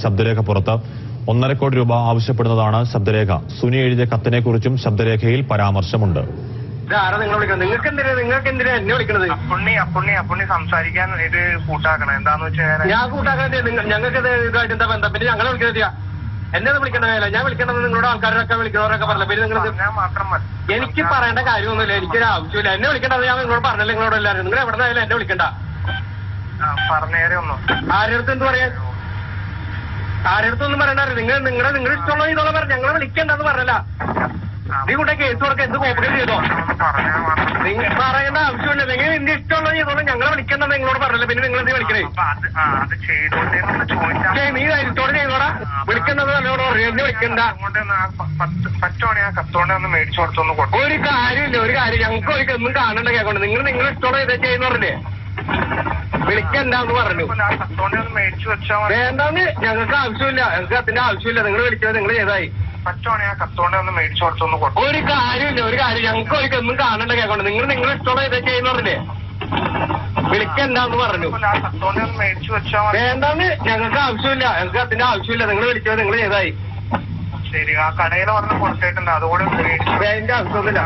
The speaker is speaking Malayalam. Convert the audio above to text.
ശബ്ദരേഖ പുറത്ത് 1.5 കോടി രൂപ ആവശ്യപ്പെടുന്നതാണ് ശബ്ദരേഖ. സുനി എഴുതിയ കത്തിനെ കുറിച്ചും ശബ്ദരേഖയിൽ പരാമർശമുണ്ട്. നിങ്ങൾക്ക് എന്തിനാ എന്നെ വിളിക്കണത്? അപ്പുണ്ണി സംസാരിക്കാൻ ഇത് കൂട്ടാക്കണം. എന്താന്ന് വെച്ചാൽ ഞാൻ കൂട്ടാക്കാൻ ഞങ്ങൾക്ക് ഇതായിട്ട് എന്താ ബന്ധം? പിന്നെ ഞങ്ങളെ വിളിക്കുന്നത് എന്നെ വിളിക്കണ്ടതല്ല. ഞാൻ വിളിക്കണത് നിങ്ങളുടെ ആൾക്കാരൊക്കെ വിളിക്കുന്നവരൊക്കെ പറഞ്ഞില്ല. പിന്നെ നിങ്ങൾ മാത്രം മതി. എനിക്ക് പറയേണ്ട കാര്യമൊന്നുമില്ല. എനിക്കൊരു ആവശ്യമില്ല. എന്നെ വിളിക്കേണ്ടത് ഞാൻ നിങ്ങളോട് പറഞ്ഞില്ല. നിങ്ങളോട് എല്ലാവരും നിങ്ങൾ എവിടെ നിന്നായാലും എന്നെ വിളിക്കണ്ട. പറഞ്ഞേരെ ഒന്നും ആരെടുത്ത് എന്ത് പറയാൻ? ആരെടുത്തൊന്നും പറയണ്ട. നിങ്ങൾ ഇഷ്ടമുള്ള ഇതോടെ പറഞ്ഞു. ഞങ്ങളെ വിളിക്കണ്ടെന്ന് പറഞ്ഞല്ല. നീ കൂടെ കേസ് കൊടുക്കുക. എന്ത് കോപ്പറേറ്റ് ചെയ്തോ? നിങ്ങൾ പറയേണ്ട ആവശ്യമില്ല. നിങ്ങൾ എന്റെ ഇഷ്ടമുള്ള ചെയ്തോളൂ. ഞങ്ങളെ വിളിക്കണ്ടെന്ന് നിങ്ങളോട് പറഞ്ഞില്ല. പിന്നെ നിങ്ങൾ എന്ത് വിളിക്കണേ? നീ ധൈര്യത്തോടെ ചെയ്തോടാ. വിളിക്കുന്നത് നല്ലോട് പറയും. എന്നെ വിളിക്കണ്ട. ഒരു കാര്യമില്ല. ഒരു കാര്യം ഞങ്ങൾക്ക് ഒന്നും കാണണ്ട കേൾക്കൊണ്ട്. നിങ്ങൾ ഇഷ്ടമുള്ള ഇതേ ചെയ്യുന്ന പറഞ്ഞില്ലേ? വിളിക്കണ്ടെന്ന് പറഞ്ഞു. വേണ്ടെന്ന് ഞങ്ങൾക്ക് ആവശ്യമില്ല. ഞങ്ങൾക്ക് അതിന്റെ ആവശ്യമില്ല. നിങ്ങൾ വിളിച്ചത് നിങ്ങൾ ചെയ്തായി. ഒരു കാര്യമില്ല. ഒരു കാര്യം ഞങ്ങൾക്ക് ഒന്നും കാണണ്ട കേൾക്കൊണ്ട്. നിങ്ങൾ ഇഷ്ടമുള്ള ഇതേ ചെയ്യുന്ന പറഞ്ഞില്ലേ? വിളിക്കണ്ടെന്ന് പറഞ്ഞു. വേണ്ടെന്ന് ഞങ്ങൾക്ക് ആവശ്യമില്ല. ഞങ്ങൾക്ക് അതിന്റെ ആവശ്യമില്ല. നിങ്ങൾ വിളിച്ചത് നിങ്ങൾ ചെയ്തായി. ശരി, ആ കടയിൽ പറഞ്ഞ് കൊടുത്തിട്ടുണ്ട്. അതുകൂടെ അതിന്റെ ആവശ്യമൊന്നുമില്ല.